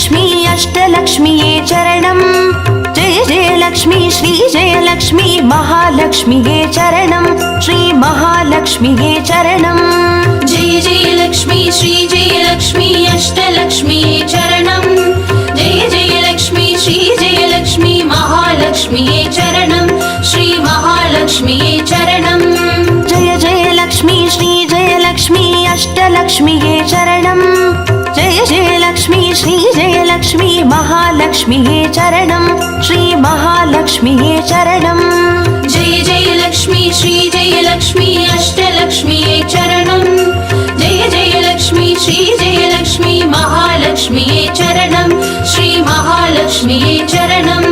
जयलक्ष्मी अष्टलक्ष्मिये चरणं जय जयलक्ष्मी श्री जयलक्ष्मी महालक्ष्मिये चरणं श्री महालक्ष्मिये चरणं जय जयलक्ष्मी श्री जयलक्ष्मी अष्टलक्ष्मिये चरणं जय जयलक्ष्मी श्री जयलक्ष्मी महालक्ष्मिये चरणं श्री महालक्ष्मिये चरणं जय जयलक्ष्मी श्री जयलक्ष्मी अष्टलक्ष्मिये चरणं जय जयलक्ष्मी श्री जयलक्ष्मी महालक्ष्मिये चरणं श्री महालक्ष्मिये चरणं जय जयलक्ष्मी श्री जयलक्ष्मी अष्टलक्ष्मिये चरणं जय जयलक्ष्मी श्री जयलक्ष्मी महालक्ष्मिये चरणं श्री महालक्ष्मिये चरणं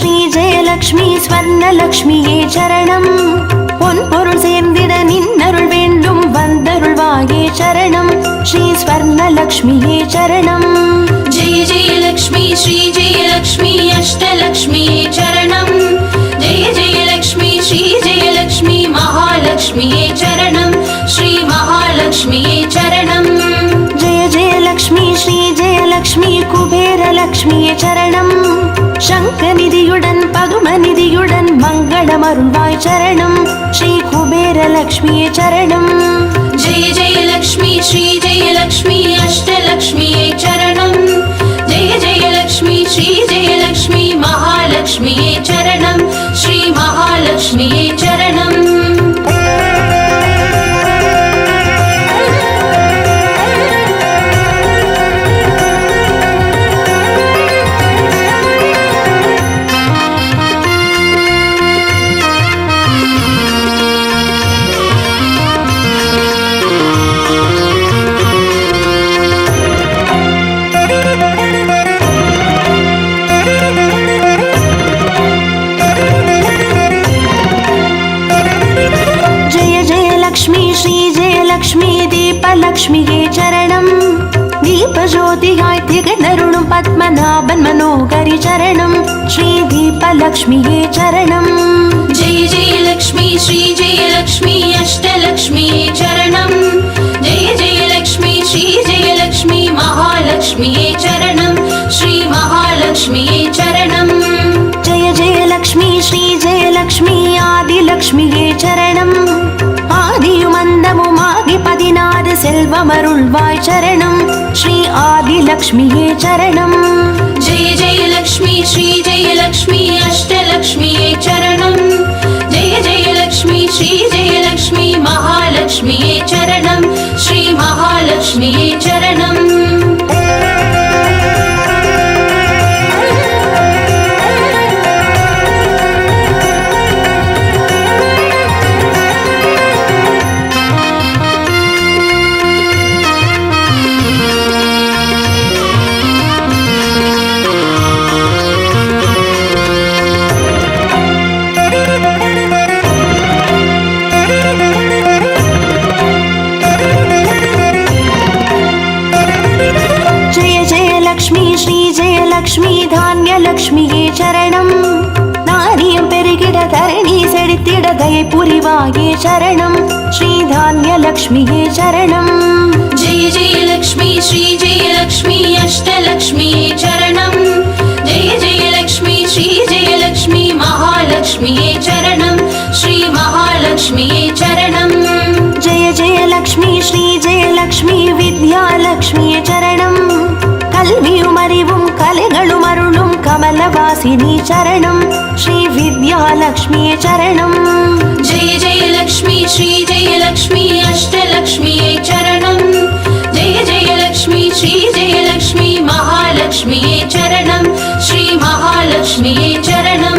श्री जयलक्ष्मी स्वर्णलक्ष्मिये चरणं பொன்பொருள் சேர்ந்திட நின்னருள் வேண்டும் வந்தருள்வாயே சரணம் ஸ்ரீ ஸ்வர்ணலக்ஷ்மியே சரணம் जय जयलक्ष्मी श्री जयलक्ष्मी अष्टलक्ष्मिये चरणं जय जयलक्ष्मी श्री जयलक्ष्मी महालक्ष्मिये चरणं श्री महालक्ष्मिये चरणं जय जयलक्ष्मी श्री जयलक्ष्मी कुबेरलक्ष्मिये चरणं शङ्खनिधियुடன் பதுமநிதியுடன் மங்களமருள்வாய் சரணம் ஸ்ரீ குபேரலக்ஷ்மியே சரணம் जय जयलक्ष्मी श्री जयलक्ष्मी अष्टलक्ष्मिये चरणं जय जयलक्ष्मी श्री जयलक्ष्मी महालक्ष्मिये चरणं श्री महालक्ष्मिये चरणं லக்ஷ்மி தீபலக்ஷ்மியே சரணம் தீபஜோதியாய் திகழருளும் பத்மநாபன் மனோகரி சரணம் ஸ்ரீ தீபலக்ஷ்மியே சரணம் जय जयलक्ष्मी श्री जयलक्ष्मी अष्टलक्ष्मिये चरणं जय जयलक्ष्मी श्री जयलक्ष्मी महालक्ष्मिये चरणं श्री महालक्ष्मिये चरणं जय जयलक्ष्मी श्री जयलक्ष्मी आदिलक्ष्मिये चरणं ஆதியுமந்தமுமாகி 16 செல்வமருள்வாய் சரணம் ஸ்ரீ ஆதிலக்ஷ்மியே சரணம் जय जयलक्ष्मी श्री जयलक्ष्मी अष्टलक्ष्मिये चरणं जय जयलक्ष्मी श्री जयलक्ष्मी महालक्ष्मिये चरणं श्री महालक्ष्मिये चरणं லக்ஷ்மி தானியலக்ஷ்மியே சரணம் நாரியம் பெருகிட தரணி செழித்திட தயை புரிவாயே சரணம் ஸ்ரீ தானியலக்ஷ்மியே சரணம் जय जयलक्ष्मी श्री जयलक्ष्मी अष्टलक्ष्मिये चरणं जय जयलक्ष्मी श्री जयलक्ष्मी महालक्ष्मिये चरणं श्री महालक्ष्मिये चरणं जय जयलक्ष्मी श्री जयलक्ष्मी विद्यालक्ष्मिये चरणं கல்வியும் அறிவும் கலைகளும் அருளும் கமலவாசினி சரணம் ஸ்ரீ வித்யாலக்ஷ்மியே சரணம் जय जयलक्ष्मी श्री जयलक्ष्मी अष्टलक्ष्मिये चरणं जय जयलक्ष्मी श्री जयलक्ष्मी महालक्ष्मिये चरणं श्री महालक्ष्मिये चरणं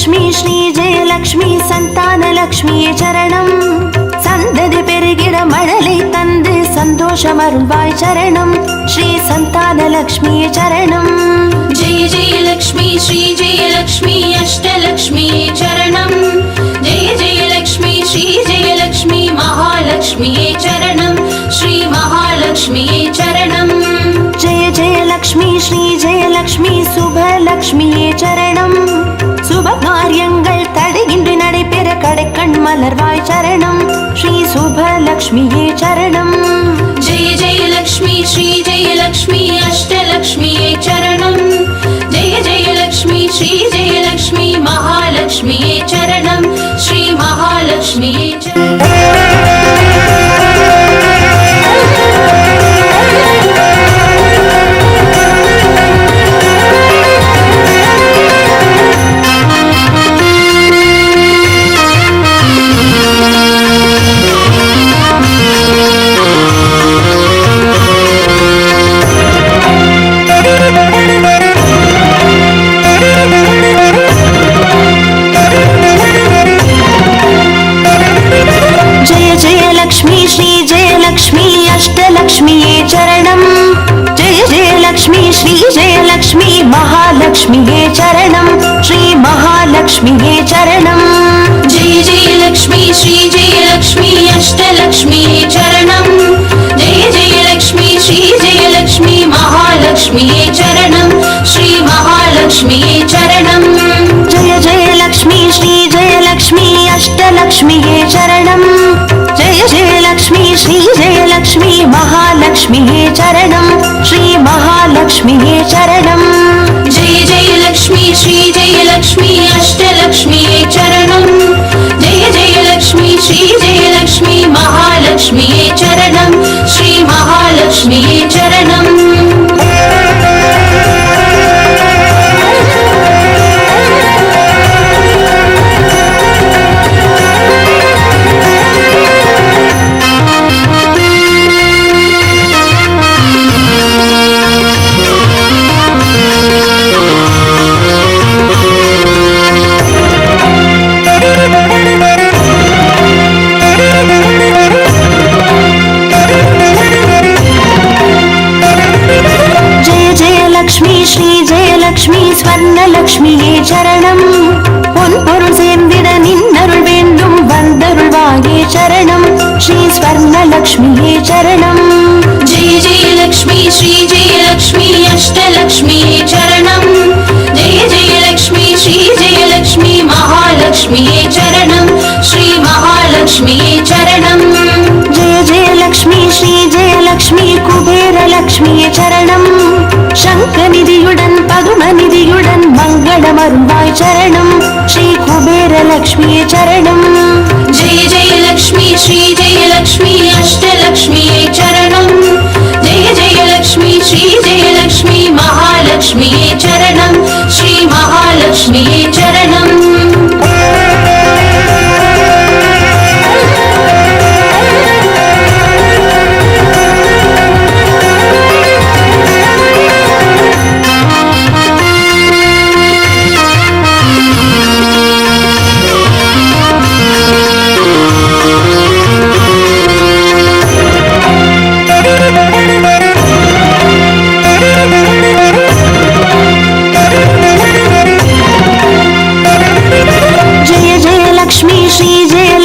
ஜெயலக்ஷ்மி ஸ்ரீ ஜெயலக்ஷ்மி சந்தான லக்ஷ்மியே சரணம். சந்ததி பெருகிட மழலை தந்து சந்தோஷம் அருள்வாய் சரணம். ஸ்ரீ சந்தான லக்ஷ்மியே சரணம். जय जय लक्ष्मी श्री जय लक्ष्मी अष्टलक्ष्मी चरणं. जय जय लक्ष्मी श्री जय लक्ष्मी महालक्ष्मी चरणं. श्री महालक्ष्मी चरणं. जय जय लक्ष्मी श्री जय लक्ष्मी சுபலக்ஷ்மியே சரணம். சுப காரியங்கள் தடையின்றி நடைபெற கடைக்கண் மலர்வாய் சரணம். ஸ்ரீ சுபலக்ஷ்மியே சரணம். जय जय लक्ष्मी श्री जय लक्ष्मी अष्टलक्ष्मी चरणं. जय जय लक्ष्मी श्री जय लक्ष्मी महालक्ष्मी चरणं. श्री महालक्ष्मी चरणं. लक्ष्मी श्री जय लक्ष्मी अष्टलक्ष्मीये चरणं. जय जय लक्ष्मी श्री जय लक्ष्मी महालक्ष्मीये चरणं. श्री महालक्ष्मीये चरणं. जय जय लक्ष्मी श्री जय लक्ष्मी अष्टलक्ष्मी चरणं. जय जय लक्ष्मी श्री जय लक्ष्मी महालक्ष्मी चरणं. श्री महालक्ष्मी चरणं. जय जय लक्ष्मी श्री जय लक्ष्मी अष्टलक्ष्मीये चरणं. जय जय लक्ष्मी श्री जय लक्ष्मी महालक्ष्मीये चरणं. श्री महालक्ष्मीये चरणं. जय जय लक्ष्मी श्री जय लक्ष्मी अष्टलक्ष्मी चरणं. जय जय लक्ष्मी श्री जय लक्ष्मी महालक्ष्मी चरणं. श्री महालक्ष्मी चरणं. லக்ஷ்மி ஸ்ரீ ஜெயலக்ஷ்மி ஸ்வர்ணலக்ஷ்மியே சரணம். பொன் பொருள் சேர்ந்திட நின்னருள் வேண்டும் வந்தருள்வாயே சரணம். ஸ்ரீ ஸ்வர்ணலக்ஷ்மியே சரணம். जय जय लक्ष्मी श्री जय लक्ष्मी अष्टलक्ष्मी चरणं. जय जय लक्ष्मी श्री जय लक्ष्मी महालक्ष्मी चरणं. श्री महालक्ष्मी चरणं. जय जय लक्ष्मी श्री जय लक्ष्मी कुबेर लक्ष्मिये சரணம். சங்கநிதியுடன் பதுமநிதியுடன் மங்களமருள்வாய் சரணம். ஸ்ரீ குபேர லக்ஷ்மியே சரணம். जय जय लक्ष्मी श्री जय लक्ष्मी अष्टलक्ष्मी चरणं. जय जय लक्ष्मी श्री जय लक्ष्मी महालक्ष्मी चरणं. श्री महालक्ष्मी चरणं.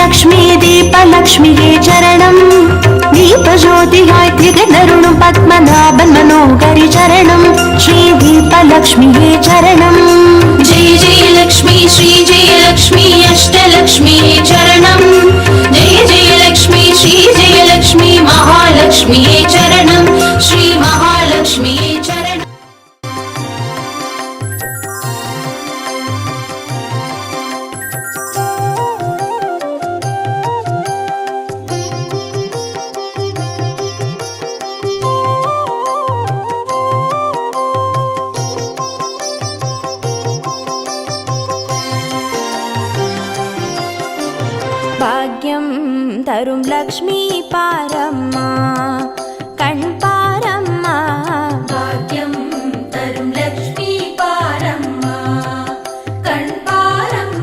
லக்ஷ்மி தீபலக்ஷ்மியே சரணம். தீபஜோதியாய் திகழருளும் பத்மநாபன் மனோகரி சரணம். ஸ்ரீ தீபலக்ஷ்மியே சரணம். जय जय लक्ष्मी श्री जय लक्ष्मी अष्टलक्ष्मी चरणं. जय जय लक्ष्मी श्री जय लक्ष्मी महालक्ष्मी चरणं. श्री महालक्ष्मी चरणं. भाग्यं तरुं लक्ष्मी पारम्मा कण् पारम्मा. भाग्यं तरुं लक्ष्मी पारम्मा कण् पारम्मा.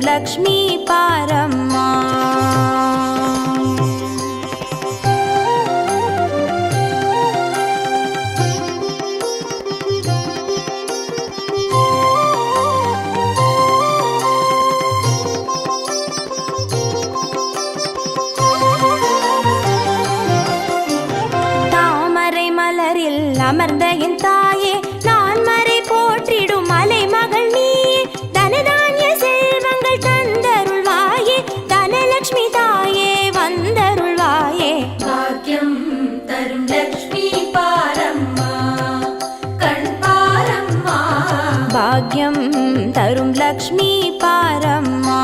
लक्ष्मी पारम्मा தாமரை மலரில் அமர்ந்த என் தாயே நான் மறை போற்றிடும் மலை மகள் நீயே தனதானிய செல்வங்கள் தந்தருள்வாயே தனலட்சுமி தாயே வந்தருள்வாயே பாக்கியம் தரும் லக்ஷ்மி பாரம்மா கண் பாரம்மா பாக்யம் தரும் லக்ஷ்மி பாரம்மா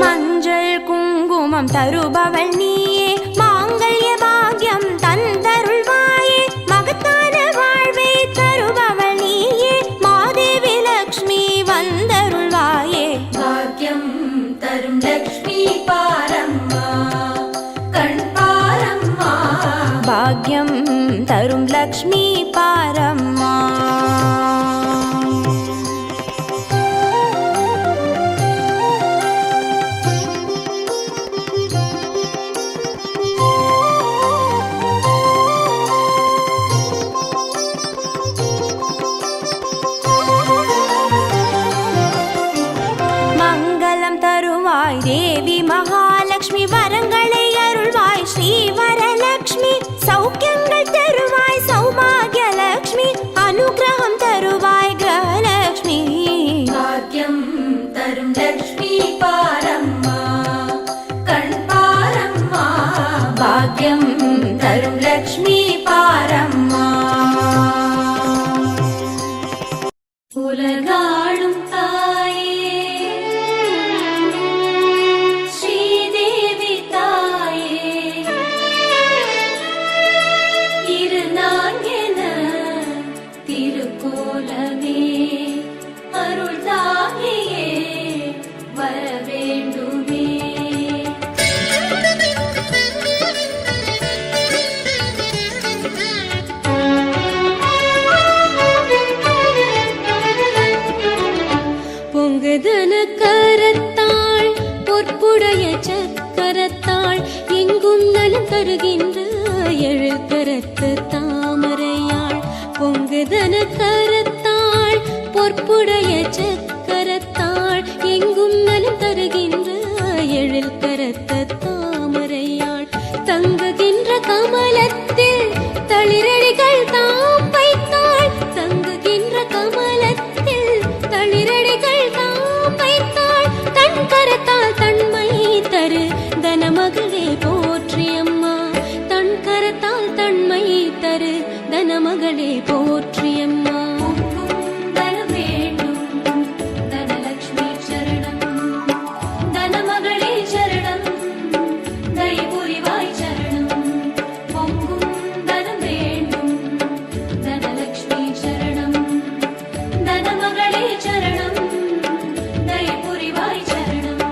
மஞ்சள் குங்குமம் தருபவள் நீயே மாங்கல்ய பாக்யம் தந்தருள்வாயே மகத்தான வாழ்வை தருபவள் நீயே மாதேவி லக்ஷ்மி வந்தருள்வாயே பாக்கியம் தரும் லக்ஷ்மி பாரம்மா கண் பாரம்மா பாக்யம் தரும் லக்ஷ்மி பாரம்மா மங்களம் தருவாய் தேவி மகாலட்சுமி வரங்களை அருள்வாய் ஸ்ரீ வரலட்சுமி சௌக்கியங்கள் தருவாய் சௌபாகிய லட்சுமி அனுகிரகம் தருவாய் கிரகலட்சுமி பாக்கியம் தரும் லக்ஷ்மி பாரம்மா கண் பாரம்மா பாக்யம் தரும் லக்ஷ்மி பாரம்மா உலகாளும் தாயே ஸ்ரீதேவி தாயே இரு நான்கென திருக்கோலமே அருள் தாயே வர வேண்டுமே பொங்குதன கரத்தாள் பொற்புடைய சக்கரத்தாள் எங்கும் நலம் தருகின்ற எழுக்கரத்து தாமரையாள் பொங்குதன கரத்தாள் பொற்புடைய சக்கரத்தாள் எங்கும் நலம் தருகின்ற எழுக்கரத்து தாமரையாள் தங்குகின்ற கமலத்தில் தளிரடிகள் தாம் வைத்தாள் தங்குகின்ற கமலத்தில் தளிரடிகள் தாம் வைத்தாள் தன் கரத்தால் தன்மை தரு தனமகளே போற்றியம்மா தன் கரத்தால் தன்மை தரு தனமகளே போற்றியம்மா தனம் வேண்டும் தனலக்ஷ்மி சரணம் தனமகளே சரணம் தயை புரிவாய் சரணம் பொங்கும் தனம் வேண்டும் தனலக்ஷ்மி சரணம் தனமகளே சரணம் தயை புரிவாய் சரணம்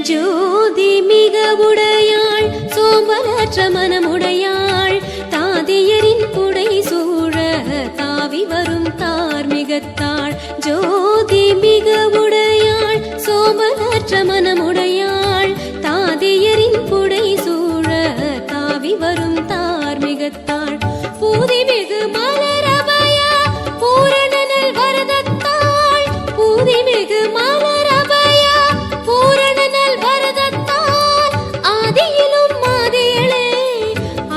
ஜோதி மிக உடையாள் சோம்பலற்ற மனமுடையாள் தாதியரின் குடை சூழ தாவி வரும் தார்மிகத்தாள் ஜோதி மிக உடையாள் சோம்பலற்ற மனமுடையாள் தாதியரின் குடை சூழ தாவி வரும் தார்மிகத்தாள் பூதி மிகு மலரபய பூரணனல் வரதத்தாள் பூதி மிகு மலரபய பூரணனல் வரதத்தாள் ஆதியிலும் ஆதியளே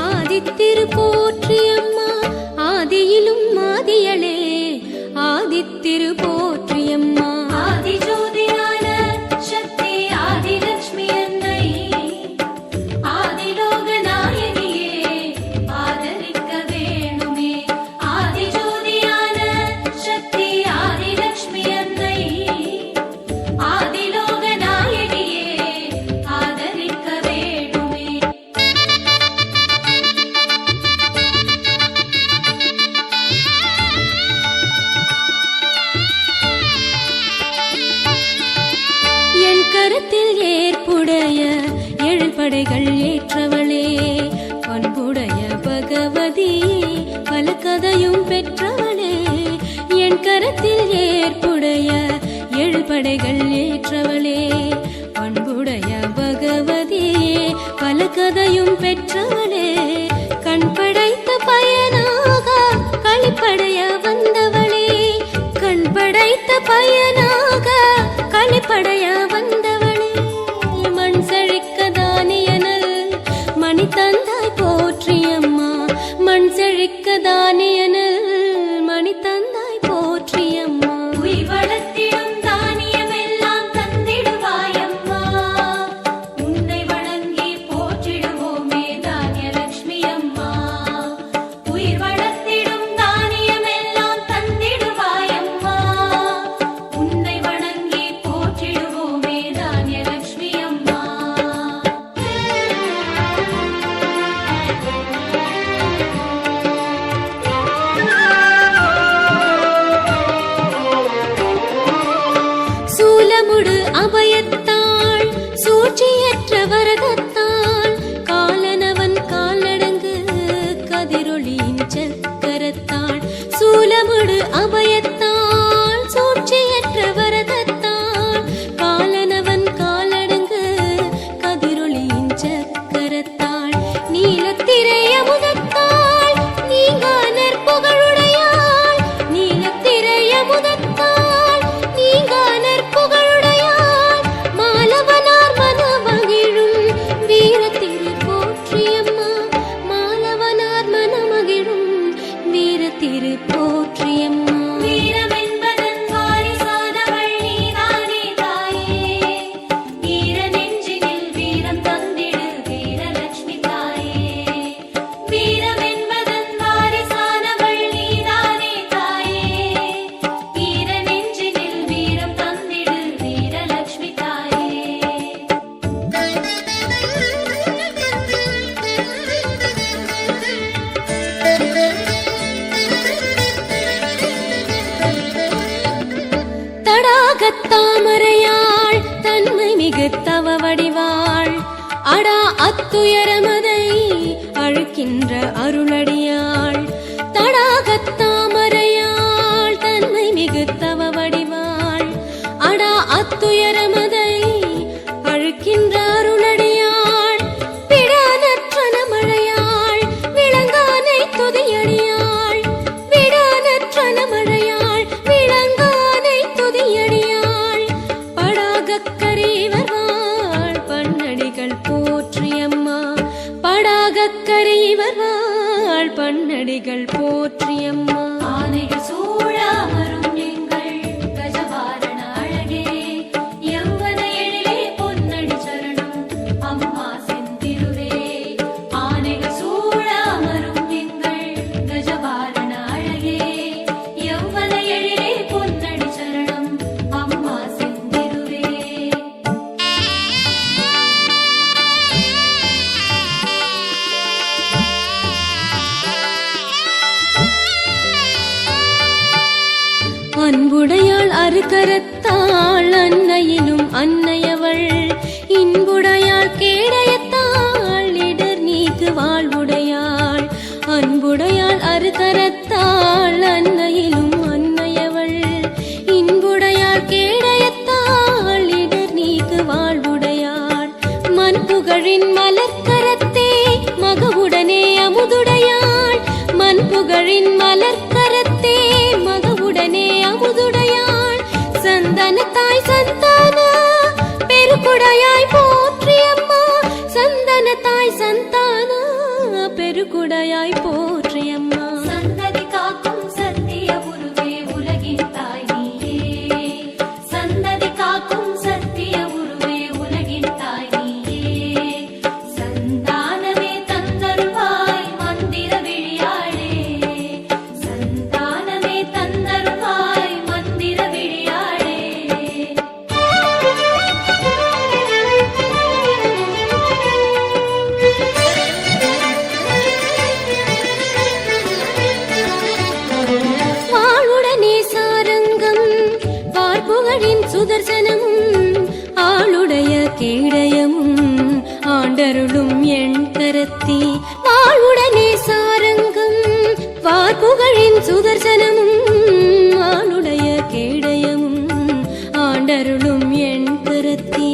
ஆதித்திரு போற்றியம்மா ஆதியிலும் ஆதியளே ஆதித்திரு போற்றியம்மா கரத்தில் ஏற்புடைய எழுபடைகள் ஏற்றவளே, அன்புடைய பகவதியே, பல கதையும் பெற்றவளே. என் கரத்தில் ஏற்புடைய எழுபடைகள் ஏற்றவளே, அன்புடைய பகவதியே, பல கதையும் பெற்றவளே. கண் படைத்த பயனாக களிப்படைய வந்தவளே, கண் படைத்த பயனாக களிப்படைய வந்தவளே. மண் செழிக்க தானியனல் மணி தந்தாய் போற்றியம்மா, மண் செழிக்க தானியனல் மணி தந்தாய் போற்றியம்மா. உயிர் வளர்த்திடும் தானியமெல்லாம் தந்திடுவாயம்மா, உன்னை வணங்கி போற்றிடுவோமே தானியலட்சுமி அம்மா. உயிர் வளர்த்திடும் தானியமெல்லாம் தந்திடுவாயம்மா, உன்னை வணங்கி போற்றிடுவோமே தானியலட்சுமி அம்மா. சூலமுடு அபயத்தாள் சூழ்ச்சியற்ற வரதத்தாள், காலனவன் காலடங்கு கதிரொளியின் சக்கரத்தாள். சூலமுடு அபயத்தாள் சூழ்ச்சியற்ற வரதத்தாள், காலனவன் காலடங்கு கதிரொளியின் சக்கரத்தாள். நீலத்திரை அமுதத்தாள் நீங்கா நற்புகழுடையாள், நீலத்திரை அமுதத்தாள் நீங்கா நற்புகழுடையாள். மாலவனார் மனமகிழும் வீரத்திரு போற்றியம்மா, மாலவனார் மனமகிழும் வீரத்திரு போற்றியம்மா. வீரமென்பதன் வாரிசானவள் நீதானே தாயே, வீர நெஞ்சினில் வீரம் தந்திடு வீரலட்சுமி தாயே. வீரமென்பதன் வாரிசானவள் நீதானே தாயே, வீர நெஞ்சினில் வீரம் தந்திடு வீரலட்சுமி தாயே. தடாகத்தாமரையாள் தன்மை மிகு தவ வடிவாள், அடா அத்துயரமதை அழுக்கின்ற அருளடியாள். தடாகத்தாமரையாள் தன்மை மிகு தவ வடிவாள், அடா அத்துயரமதை அழுக்கின்ற அருளடியாள். விடானற்றன மழையாள் விளங்கானை துதியடியாள், விடானற்றன மழையாள் விளங்கானை துதியடியாள். படாகக்கரிவர் வாழ் பன்னடிகள் போற்றியம்மா, படாகக்கரிவர் வாழ் பன்னடிகள் போற்றியம்மா. ஆனைகள் சூழ அமரும் எங்கள் கஜவாரண அழகே, யௌவன எழிலே பொன்னடி சரணம் அம்மா செந்திருவே. ஆனைகள் சூழ அமரும் எங்கள் கஜவாரண அழகே, யௌவன எழிலே பொன்னடி சரணம் அம்மா செந்திருவே. அன்புடையாள் அருகரத்தாள் அன்னையிலும் அன்னையவள், இன்புடையாள் கேடயத்தாள் இடர் நீக்கு வாழ்வுடையாள். அன்புடையாள் அருகரத்தாள் அன்னையிலும் அன்னையவள், இன்புடையாள் கேடயத்தாள் இடர் நீக்கு வாழ்வுடையாள். மண்புகழின் மலர்க்கரத்தே மகவுடனே அமுதுடையாள், மண்புகழின் மலர்க்கரத்தே மகவுடனே அமுதுடையாள். சந்தனத்தாய் சந்தான பெருகுடையாய் போற்றியம்மா, சந்தனத்தாய் சந்தான பெருகுடையாய் போற்றியம்மா. சந்ததி காக்கும் சத்திய உருவே உலகின் தாய் நீயே, சந்ததி காக்கும் சத்திய உருவே உலகின் தாய் நீயே. சந்தானமே தந்தருவாய் மந்திர விழியாளே, சந்தானமே தந்தருவாய் மந்திர விழியாளே. ஆண்டருளும் எண் கரத்தி வாழ்வுடனே சாரங்கம் வார்புகழின் சுதர்சனமும் ஆளுடைய கேடயமும் ஆண்டருளும் எண் கரத்தி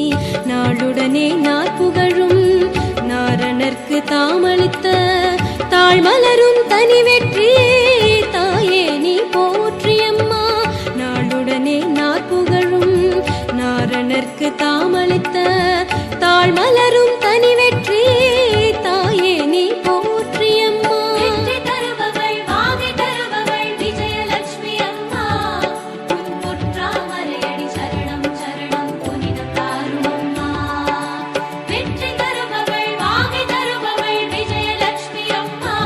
நாளுடனே நாற்புகழும் நாரணர்க்கு தாமளித்த தாழ்மலரும் தனி வெற்றி தாயே நீ போற்றியம்மா நாளுடனே நாற்புகழும் நாரணர்க்கு தாமளித்த தாழ்மலரும் தனி வெற்றி தாயே நீ போற்றியம்மா வெற்றி தருபவள் வாகை தருபவள் விஜயலட்சுமி அம்மா உன் பொற்றாமரையடி சரணம் சரணம் புனிதம் தாரும் அம்மா வெற்றி தருபவள் வாகை தருபவள் விஜயலட்சுமி அம்மா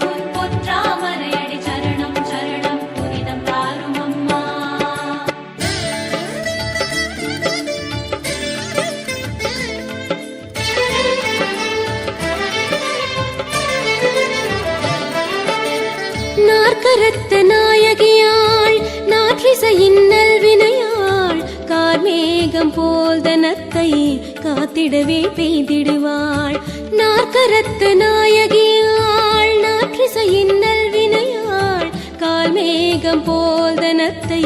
உன் பொற்றாமரையடி சரணம் சரணம் புனிதம் தாரும் அம்மா நாற்கரத்த நாயகியாள் நாற்றிசையின் நல்வினையாள் கார்மேகம் போல் தனத்தை காத்திடவே பெய்திடுவாள் நாற்கரத்த நாயகியாள் நாற்றிசையின் நல்வினையாள் கார்மேகம் போல் தனத்தை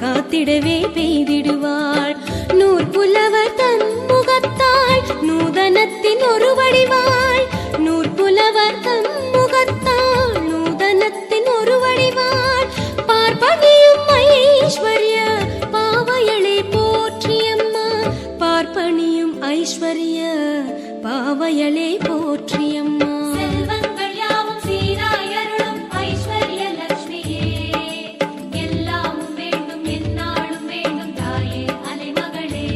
காத்திடவே பெய்திடுவாள் நூற்புலவர் தன் முகத்தாள் நூதனத்தின் ஒரு வடிவாள் நூற்புலவர் தன் முகத்தாள் நூதனத்தின் ஒரு வடிவாள் பார்ப்பனியும் ஐஸ்வர்ய பாவையளை போற்றியம்மா பார்ப்பனியும் ஐஸ்வர்ய பாவையளை போற்றியம்மா செல்வங்கள் யாவும் சீராய் அருளும் ஐஸ்வர்ய லட்சுமியே எல்லாமும் வேண்டும் எந்நாளும் வேண்டும் தாயே அலைமகளே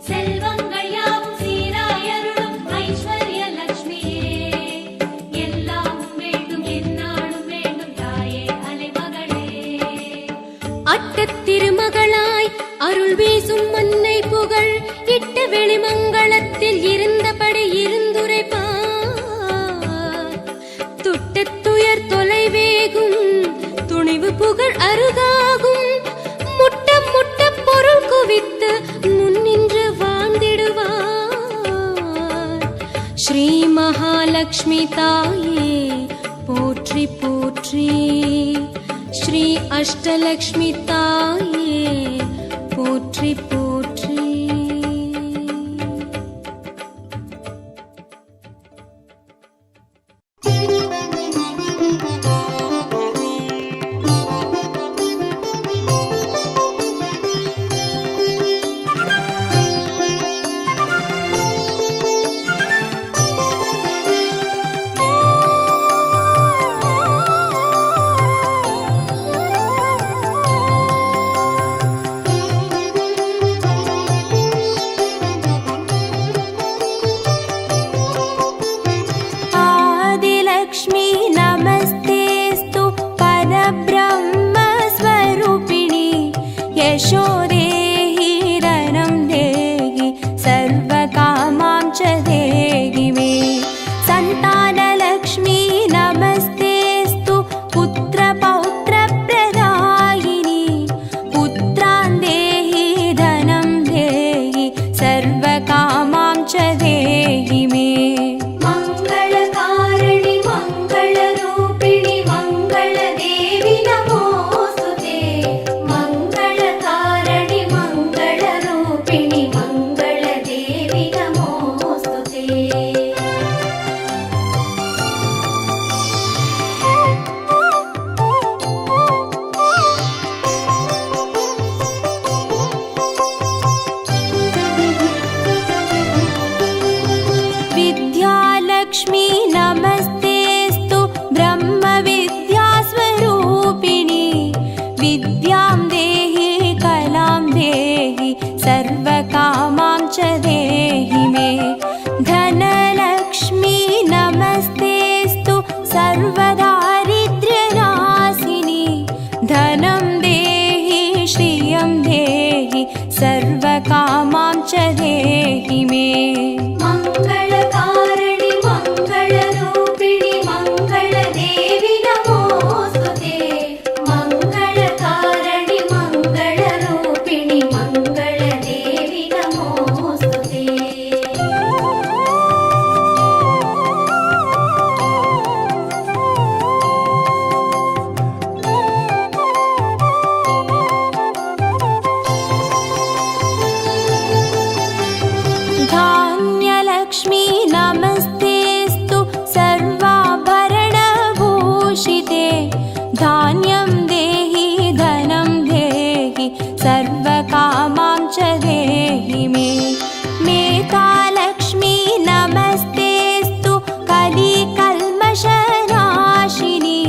செல்வங்கள் யாவும் சீராய் அருளும் ஐஸ்வர்ய லட்சுமியே எல்லாமும் வேண்டும் எந்நாளும் வேண்டும் தாயே அலைமகளே அட்டத் திருமகளாய் அருள் வீசும் மன்னை புகழ் இட்ட வெளிமங்களத்தில் இருந்தபடி இருந்துரைப்பார் துட்டத் துயர் தொலைவேகும் துணிவு புகழ் அருகாகும் முட்டம் முட்ட பொருள் குவித்து முன்னின்று வாழ்ந்திடுவார் ஸ்ரீ மகாலட்சுமி தாயே போற்றி போற்றி ஸ்ரீ அஷ்டலக்ஷ்மி தாயே போற்றி போற்றி आदिलक्ष्मी नमस्तेस्तु परब्रह्मस्वरूपिणि यशो देहि रनं देहि सर्वकामां च देहि मे सन्तानलक्ष्मी नमस्तेस्तु पुत्रपौत्रप्रदायिनि पुत्रान् देहि धनं देहि सर्वकामां च देहि मे मंगलकारिणि मंगलरूपिणि मंगलदेवि नमोस्तुते मंगलकारिणि मंगलरूपिणि मंगलदेवि नमोस्तुते विद्यालक्ष्मी नमस्तेस्तु ब्रह्मविद्यास्वरूपिणि विद्यां देहि कलां देहि सर्वकामां च देहि मे धनलक्ष्मी नमस्तेस्तु सर्वदारिद्र्यनाशिनि धनं देहि श्रियं देहि सर्वकामां च देहि मे मंगलकारिणि मंगलरूपिणि मंगलदेवि नमोस्तुते मंगलकारिणि मंगलरूपिणि मंगलदेवि नमोस्तुते गजलक्ष्मी नमस्तेऽस्तु सर्वाभरणभूषिते धान्यं देहि धनं देहि सर्वकामां च देहि मे मेधालक्ष्मी नमस्तेऽस्तु कलिकल्मषनाशिनी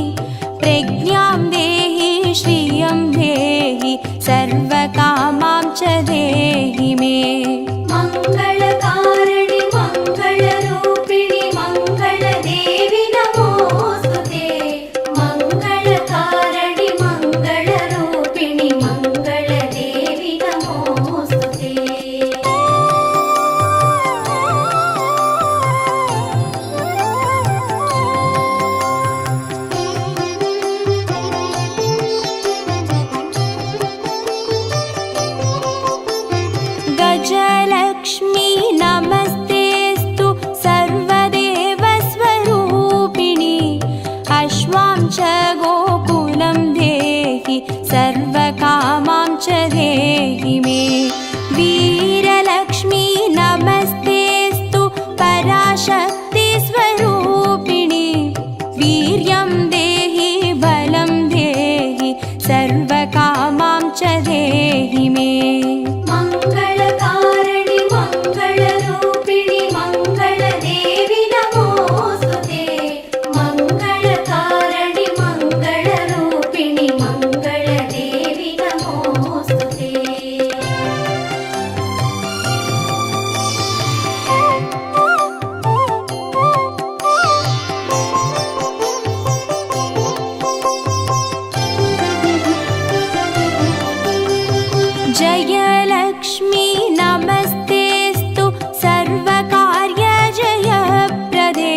प्रज्ञां देहि श्रियं देहि सर्वकामां च देहि मे मङ्गलकारिणि मङ्गलरूपिणि मङ्गलदेवि नमोऽस्तुते मङ्गलकारिणि मङ्गलरूपिणि मङ्गलदेवि नमोऽस्तुते गजलक्ष्मी नमस्तेऽस्तु सर्वदेवस्वरूपिणि अश्वां च गोकुलं देहि सर्वकामां च देहि मे वीरलक्ष्मी नमस्तेऽस्तु पराशक्तिस्वरूपिणि वीर्यं देहि बलं देहि सर्वकामां च देहि मे मङ्गलकारिणि मङ्गलरूपिणि मङ्गलदेवि नमोऽस्तुते मङ्गलकारिणि मङ्गलरूपिणि मङ्गलदेवि नमोऽस्तुते जयलक्ष्मी नमस्तेऽस्तु सर्वकार्यजयप्रदे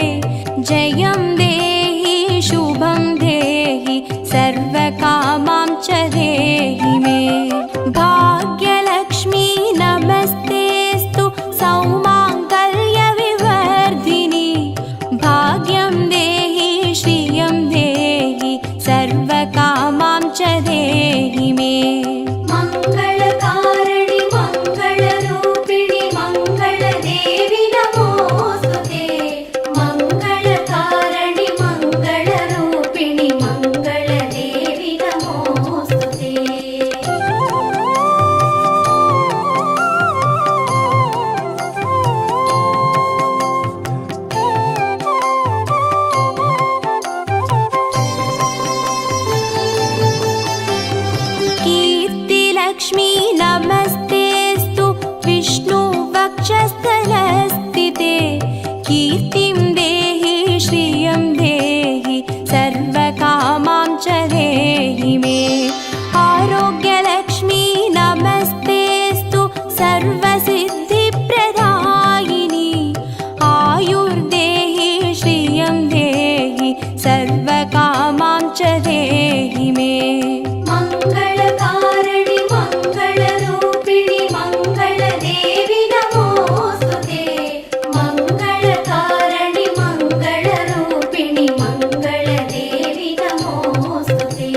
जयं देहि शुभं देहि सर्वकामां च देहि मे भाग्यलक्ष्मी नमस्तेऽस्तु सौमाङ्गल्यविवर्धिनि भाग्यं देहि श्रियं देहि सर्वकामां च देहि मे मङ्गलकारिणि मङ्गलरूपिणि मङ्गलदेवि नमोऽस्तुते मङ्गलकारिणि मङ्गलरूपिणि मङ्गलदेवि नमोऽस्तुते कीर्तिलक्ष्मी नमस्तेऽस्तु विष्णुवक्षस्थलस्थिते कीर्तिं देहि श्रियं देहि सर्वकामां च देहि मे आरोग्यलक्ष्मी नमस्तेऽस्तु सर्वसिद्धिप्रदायिनि आयुर्देहि श्रियं देहि सर्वकामां च देहि मे मङ्गलकारिणि मङ्गलरूपिणि मङ्गलदेवि नमोऽस्तुते मङ्गलकारिणि मङ्गलरूपिणि मङ्गलदेवि नमोऽस्तुते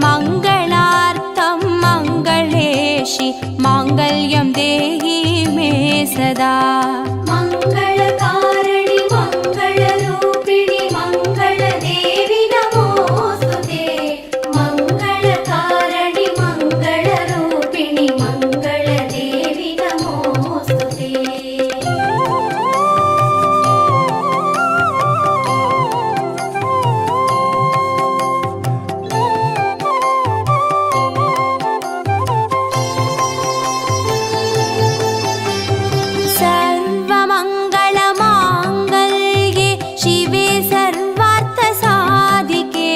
मङ्गलार्थं मङ्गलेशि माङ्गल्यं देहि मे सदा। मङ्गलकारिणि मङ्गलरूपिणि मङ्गलदेवि नमोऽस्तुते। मङ्गलकारिणि मङ्गलरूपिणि मङ्गलदेवि नमोऽस्तुते। सर्वमङ्गलमाङ्गल्ये शिवे सर्वार्थसाधिके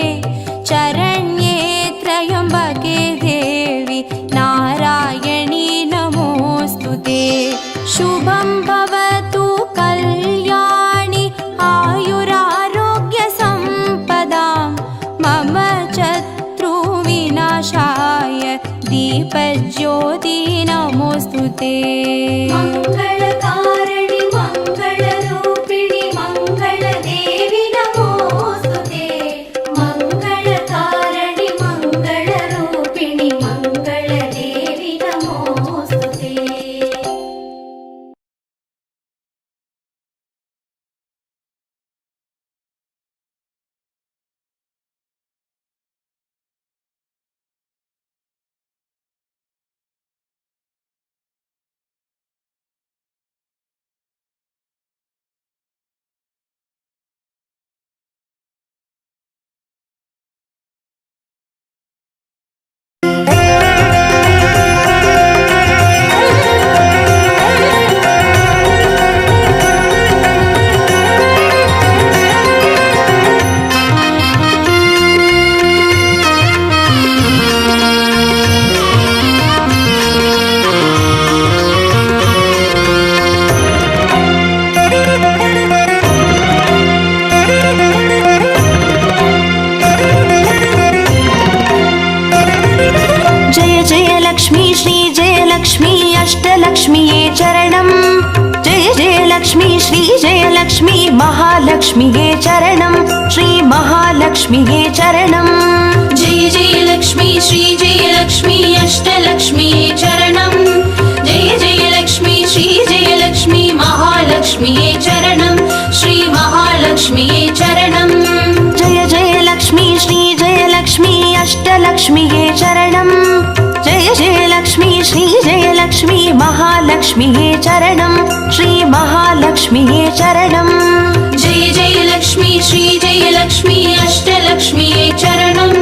चरण्ये त्र्यम्बके देवी नारायणी नमोऽस्तु ते। शुभं भवतु कल्याणि आयुरारोग्यसम्पदां मम शत्रुविनाशाय दीपज्योति नमोऽस्तु ते। मङ्गलकारिणि मङ्गलरूपिणि मङ्गलदेवि नमोऽस्तुते। मङ्गलकारिणि मङ्गलरूपिणि मङ्गलदेवि नमोऽस्तुते। जय जय लक्ष्मी श्री जय लक्ष्मी अष्टलक्ष्मीये चरणं। जय जय लक्ष्मी श्री जय लक्ष्मी महालक्ष्मीये चरणं। श्री महालक्ष्मीये चरणं। जय जय लक्ष्मी श्री जय लक्ष्मी अष्टलक्ष्मीये चरणं। जय जय लक्ष्मी श्री जय लक्ष्मी महालक्ष्मीये चरणं। श्री महालक्ष्मीये चरणं। जय जय लक्ष्मी श्री जय लक्ष्मी अष्टलक्ष्मीये चरणं। जय जय लक्ष्मी श्री जय लक्ष्मी महालक्ष्मीये चरणं। श्री महालक्ष्मीये चरणं। जय जय लक्ष्मी श्री जय लक्ष्मी अष्टलक्ष्मीये चरणं।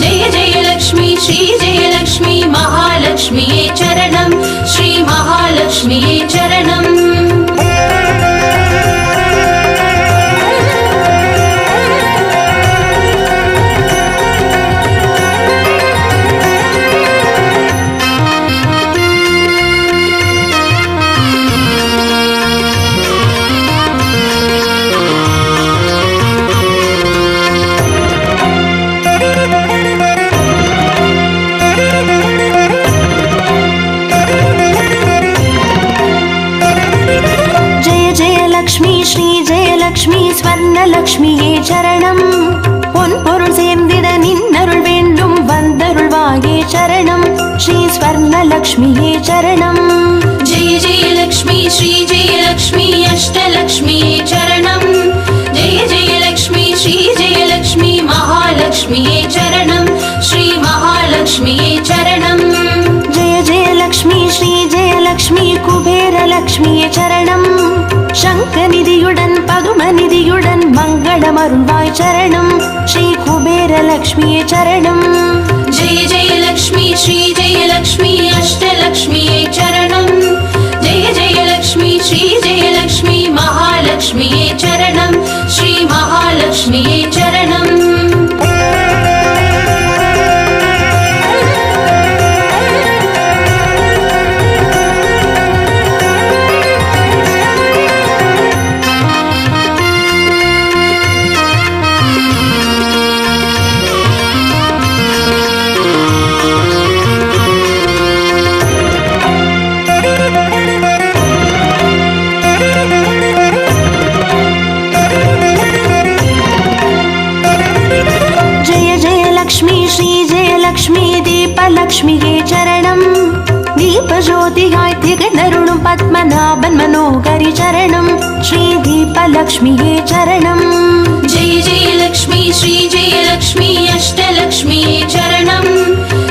जय जय लक्ष्मी श्री जय लक्ष्मी महालक्ष्मीये चरणं। श्री महालक्ष्मीये चरणं। லக்ஷ்மி ஸ்ரீ ஜெயலக்ஷ்மி ஸ்வர்ணலக்ஷ்மியே சரணம். பொன் பொருள் சேர்ந்திட நின்னருள் வேண்டும் வந்தருள்வாயே சரணம். ஸ்ரீ ஸ்வர்ணலக்ஷ்மியே சரணம். जय जय लक्ष्मी श्री जय लक्ष्मी अष्टलक्ष्मीये चरणं. जय जय लक्ष्मी श्री जय लक्ष्मी महालक्ष्मीये चरणं. श्री महालक्ष्मीये चरणं. जय जय लक्ष्मी श्री जयलक्ष्मी குபேரலக்ஷ்மியே சரணம். சங்கநிதியுடன் பதுமநிதியுடன் மங்களமருள்வாய் சரணம். ஸ்ரீ குபேரலக்ஷ்மியே சரணம். जय जय लक्ष्मी श्री जय लक्ष्मी अष्टलक्ष्मीये चरणं. जय जय लक्ष्मी श्री जय लक्ष्मी महालक्ष्मीये चरणं. श्री महालक्ष्मीये चरणं. தீபலக்ஷ்மியே சரணம் தீபஜோதியாய் திகழ்ந்தருளும் பத்மநாபன் மனோகரி சரணம் ஸ்ரீ தீபலக்ஷ்மியே சரணம் जय जय लक्ष्मी श्री जय लक्ष्मी अष्टलक्ष्मी चरणं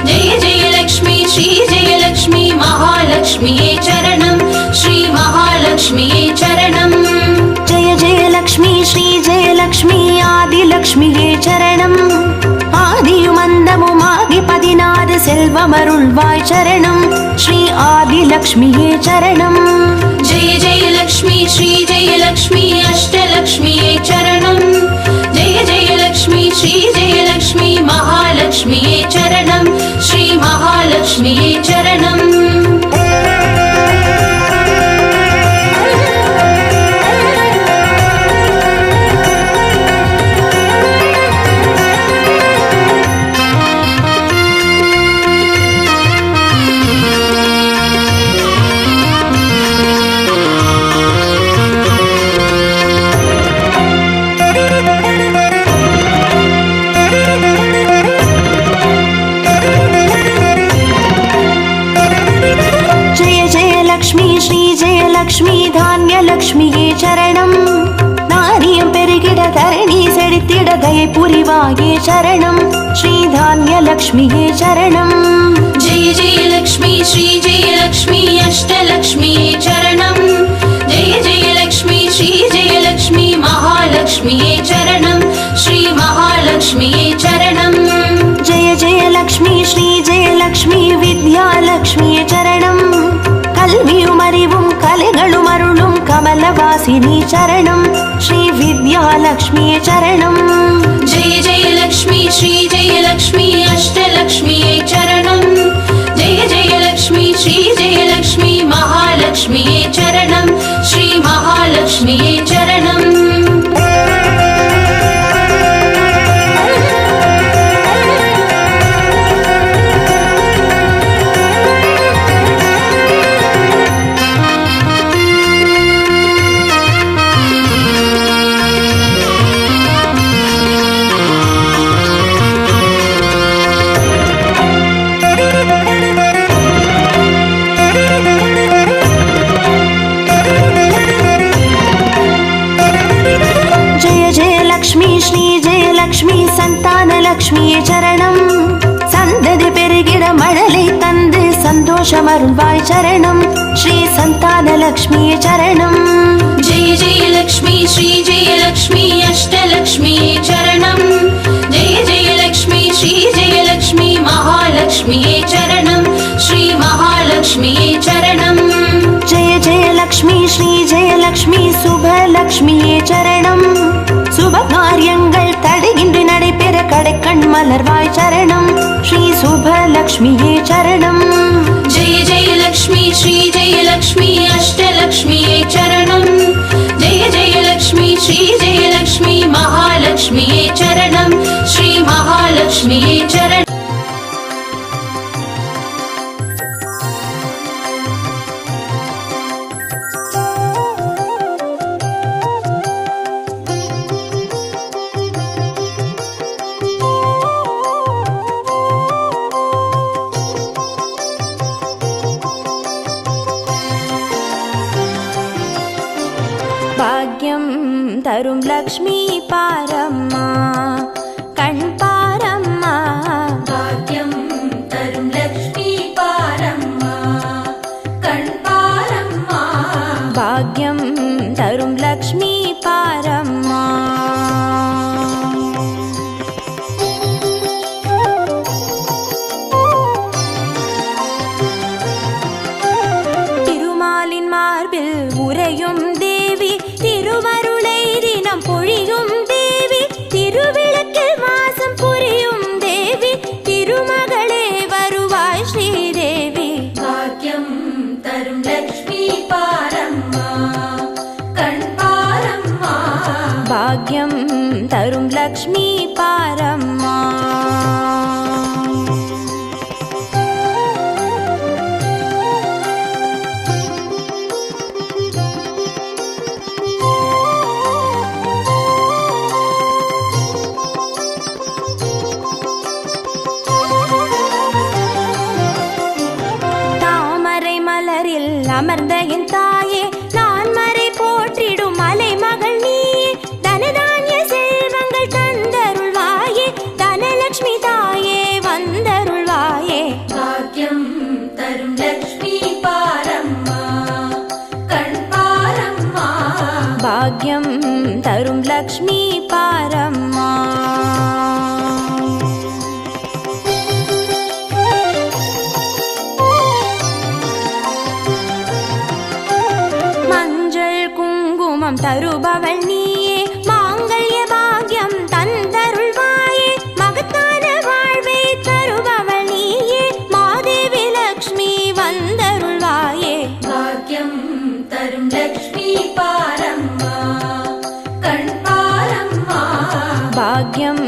जय जय लक्ष्मी श्री जय लक्ष्मी महालक्ष्मी चरणं श्री महालक्ष्मी चरणं जय जय लक्ष्मी श्री जय लक्ष्मी आदिलक्ष्मिये चरणं ஆதியுமந்தமுமாகி 16 செல்வமருள்வாய் சரணம் ஸ்ரீ ஆதிலக்ஷ்மியே சரணம் जय जय लक्ष्मी श्री जय लक्ष्मी अष्टलक्ष्मी चरणं जय जय लक्ष्मी श्री जय लक्ष्मी महालक्ष्मी चरणं श्री महालक्ष्मी चरणं லக்ஷ்மி தானியலக்ஷ்மியே சரணம் நாரியம் பெருகிட தரணி செழித்திட தயை புரிவாயே சரணம் ஸ்ரீ தானியலக்ஷ்மியே சரணம் जय जय लक्ष्मी श्री जय लक्ष्मी अष्टलक्ष्मी चरणं जय जय लक्ष्मी श्री जय लक्ष्मी महालक्ष्मी चरणं श्री महालक्ष्मी चरणं जय जय लक्ष्मी श्री जय लक्ष्मी विद्यालक्ष्मिये चरणं கல்வியும் அறிவும் கலைகளும் அருளும் கமலவாசினி சரணம் ஸ்ரீ வித்யாலக்ஷ்மியே சரணம் जय जय लक्ष्मी श्री जय लक्ष्मी अष्टलक्ष्मी चरणं जय जय लक्ष्मी श्री जय लक्ष्मी महालक्ष्मी चरणं श्री महालक्ष्मी चरणं சந்தானலக்ஷ்மியே சரணம் சந்ததி பெருகிட மழலை தந்து சந்தோஷமருள்வாய் சரணம் ஸ்ரீ சந்தானலக்ஷ்மியே சரணம் जय जय लक्ष्मी श्री जय लक्ष्मी अष्टलक्ष्मी चरणं जय जय लक्ष्मी श्री जय लक्ष्मी महालक्ष्मी चरणं श्री महालक्ष्मी चरणं जय जय लक्ष्मी श्री जय लक्ष्मी சுபலக்ஷ்மியே சரணம் சுப காரியங்கள் தடையின்றி நடைபெற கடைக்கண் மலர்வாய் சரணம் ஸ்ரீ சுபலக்ஷ்மியே சரணம் जय जय लक्ष्मी श्री जय लक्ष्मी अष्टलक्ष्मी चरणं जय जय लक्ष्मी श्री जय लक्ष्मी महालक्ष्मी चरणं श्री महालक्ष्मी चरणं பாக்யம் தரும் லக்ஷ்மி பாரம்மா கண் பாரம்மா भाग्यं तरुं लक्ष्मी पारम्मा कण् पारम्मा பாக்யம் தரும் லக்ஷ்மி பாரம்மா திருமாலின் மார்பில் உறையும் தேவி திருவருளை தினம் பொழியும் தேவி அமர்ந்த என் தாயே நான் மறை போற்றிடும் மலை மகள் நீயே தனதானிய செல்வங்கள் தந்தருள்வாயே தனலட்சுமி தாயே வந்தருள்வாயே பாக்கியம் தரும் லக்ஷ்மி பாரம்மா கண் பாரம்மா பாக்யம் தரும் லக்ஷ்மி பாரம்மா மஞ்சள் குங்குமம் தருபவள் நீயே மாங்கல்ய பாக்யம் தந்தருள்வாயே மகத்தான வாழ்வை தருபவள் நீயே மாதேவி லக்ஷ்மி வந்தருள்வாயே பாக்கியம் தரும் லக்ஷ்மி பாரம்மா கண் பாரம்மா பாக்யம்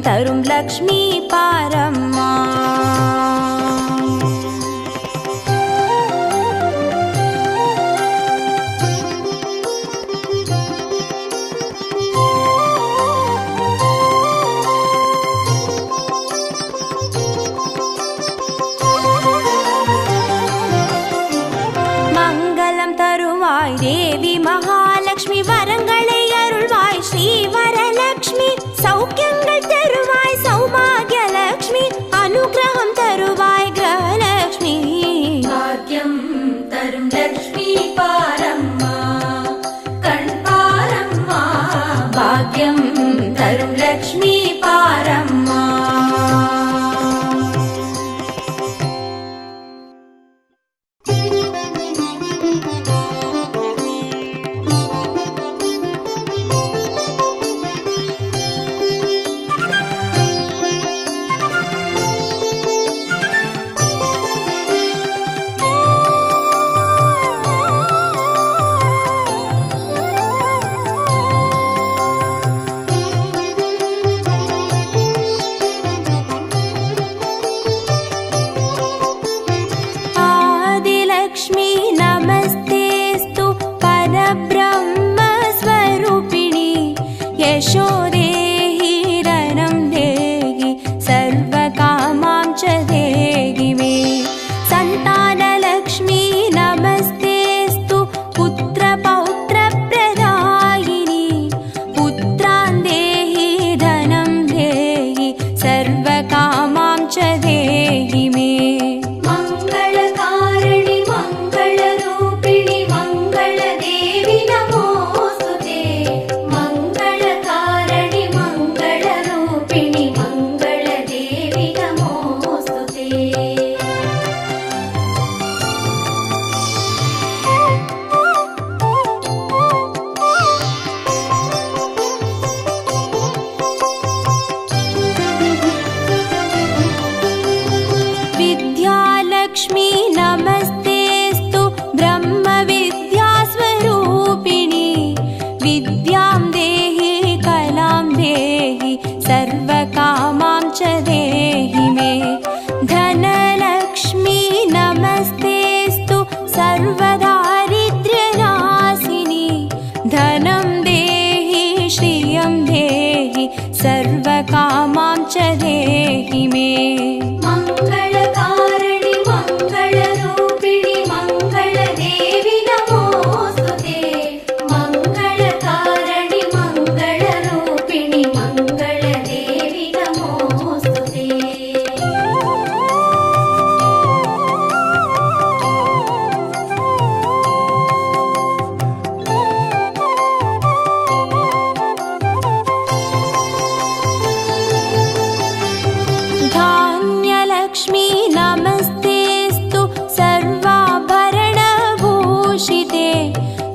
தரும் லக்ஷ்மி பாரம்மா மங்களம் தருவாய் தேவி மகாலட்சுமி வரங்களை அருள்வாய் ஸ்ரீ வரலட்சுமி சௌக்கியங்கள் தருவாய் சௌபாகிய லட்சுமி அனுகிரகம் தருவாய் கிரகலட்சுமி பாக்கியம் தரும் லக்ஷ்மி பாரம்மா கண் பாரம்மா பாக்யம் தரும் லக்ஷ்மி பாரம்மா आदिलक्ष्मी नमस्तेस्तु परब्रह्मस्वरूपिणी यशो देहि धनं देहि सर्वकामां च देहि मे सन्तानलक्ष्मी नमस्तेस्तु पुत्रपौत्रप्रदायिनी पुत्रान् देहि धनं देहि सर्वकामां च देहि मे मंगलकारिणि मंगलरूपिणि मंगलदेवि नमोस्तुते मंगलकारिणि मंगलरूपिणि मंगलदेवि नमोस्तुते विद्यालक्ष्मी नमस्तेस्तु ब्रह्मविद्यास्वरूपिणी विद्यां देहि कलां देहि सर्वकामां च देहि मे धनलक्ष्मी नमस्तेस्तु सर्वदारिद्र्यनाशिनी धनं देहि श्रियं देहि सर्वकामां च देहि मे मंगलकारिणि मंगलरूपिणि मंगलदेवि नमोस्तुते मंगलकारिणि मंगलरूपिणि मंगलदेवि नमोस्तुते धान्यलक्ष्मी नमस्तेस्तु सर्वाभरणभूषिते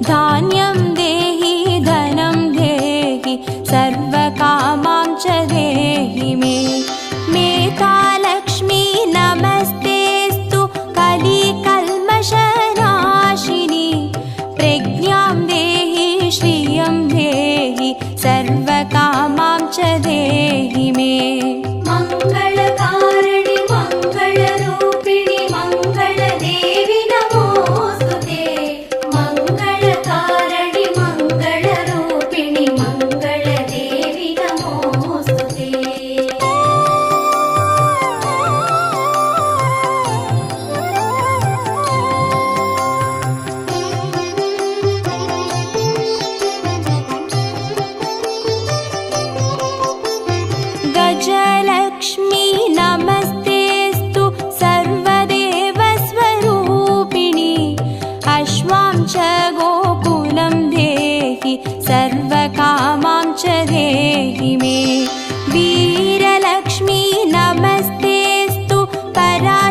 धान्यं देहि धनं देहि सर्वकामां च देहि मे मेधालक्ष्मी नमस्तेस्तु कलिकल्मषनाशिनी प्रज्ञां देहि श्रियं देहि सर्वकामां च देहि मे मंगलकारिणि मंगलरूपिणि मंगलदेवि नमोस्तुते मंगलकारिणि मंगलरूपिणि मंगलदेवि नमोस्तुते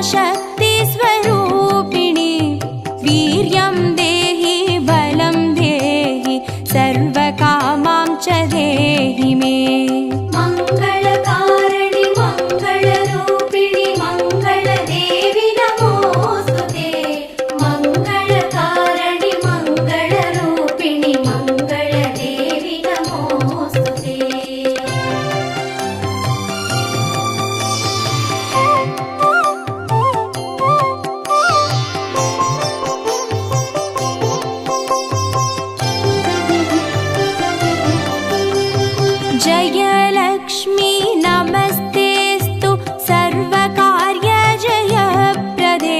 सर्वशक्तिस्वरूपिणि वीर्यं देहि बलं देहि सर्वकामां च देहि मे मङ्गलकारिणि मङ्गलरूपिणि मङ्गलदेवि नमोऽस्तुते मङ्गलकारिणि मङ्गलरूपिणि मङ्गलदेवि नमोऽस्तुते जयलक्ष्मी नमस्तेस्तु सर्वकार्यजयप्रदे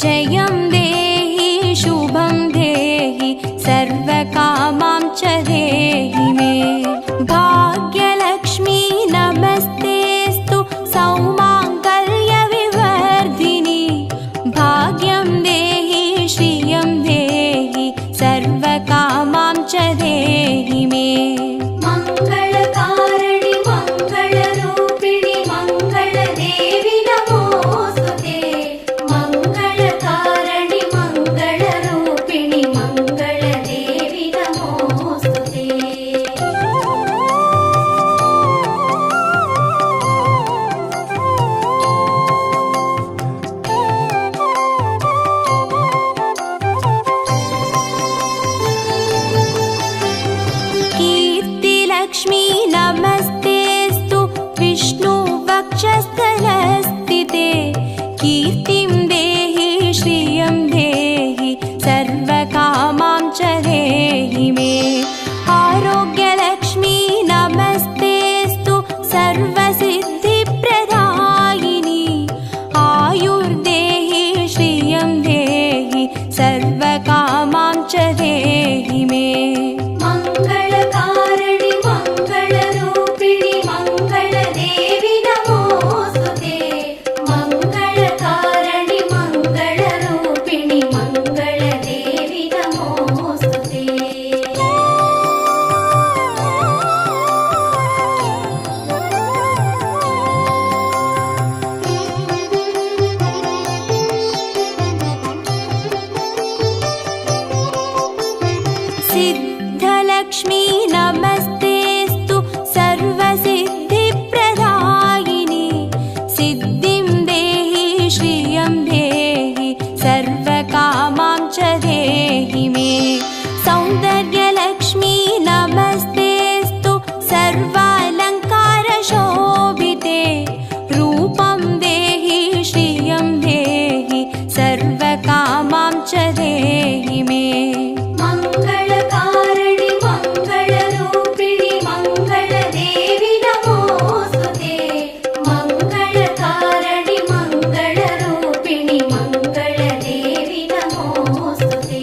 जयं देहि शुभं देहि सर्वकामां च देहि मे भाग्यलक्ष्मी नमस्तेस्तु सौमाङ्गल्यविवर्धिनि भाग्यं देहि श्रियं देहि सर्वकामां च देहि मे मङ्गलकारिणि मङ्गलरूपिणि मङ्गलदेवि नमोऽस्तुते मङ्गलकारिणि मङ्गलरूपिणि मङ्गलदेवि नमोऽस्तुते कीर्तिलक्ष्मी नमस्तेस्तु विष्णुवक्षस्थलस्थिते कीर्तिं देहि श्रियं देहि सर्वकामां च देहि मे आरोग्यलक्ष्मी नमस्तेस्तु सर्वसिद्धिप्रदायिनि आयुर्देहि श्रियं देहि सर्वकामां च देहि मे मङ्गलकारिणि मङ्गलरूपिणि मङ्गलदेवि नमोऽस्तुते मङ्गलकारिणि मङ्गलरूपिणि मङ्गलदेवि नमोऽस्तुते सिद्धलक्ष्मी नमस्तेस्तु सर्वसिद्धिप्रदायिनि सिद्धिं देहि श्रियं देहि सर्वकामां च देहि मे सौन्दर्यलक्ष्मी नमस्तेस्तु सर्वालङ्कारशोभिते रूपं देहि श्रियं देहि सर्वकामां च देहि मे मङ्गलकारिणि मङ्गलरूपिणि मङ्गलदेवि नमोऽस्तुते मङ्गलकारिणि मङ्गलरूपिणि मङ्गलदेवि नमोऽस्तुते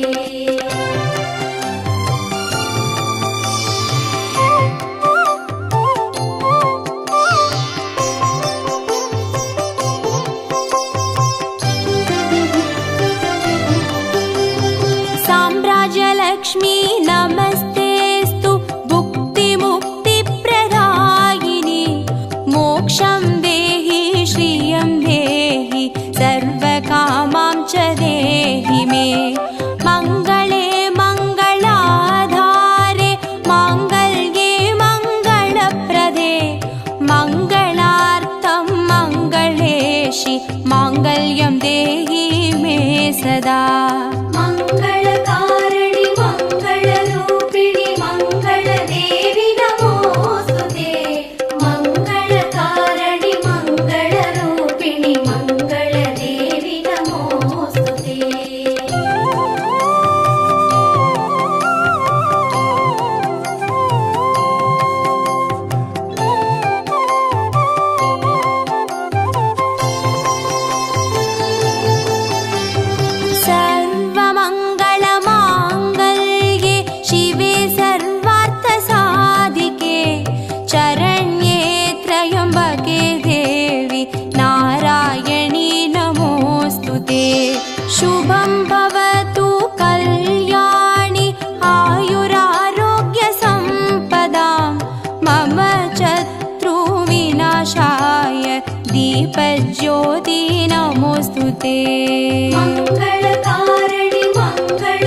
साम्राज्यलक्ष्मी नमस्तेस्तु भुक्तिमुक्तिप्रदायिनि मोक्षं देहि श्रियं देहि सर्वकामां च देहि मे मङ्गले मङ्गलाधारे माङ्गल्ये मङ्गलप्रदे मङ्गलार्थं मङ्गलेशि माङ्गल्यं देहि मे सदा मङ्गलकारिणि मङ्गलरूपिणि मङ्गलदेवि नमोऽस्तुते मङ्गलकारिणि मङ्गलरूपिणि मङ्गलदेवि नमोऽस्तुते सर्व नमोऽस्तु ते मङ्गलकारिणि मङ्गल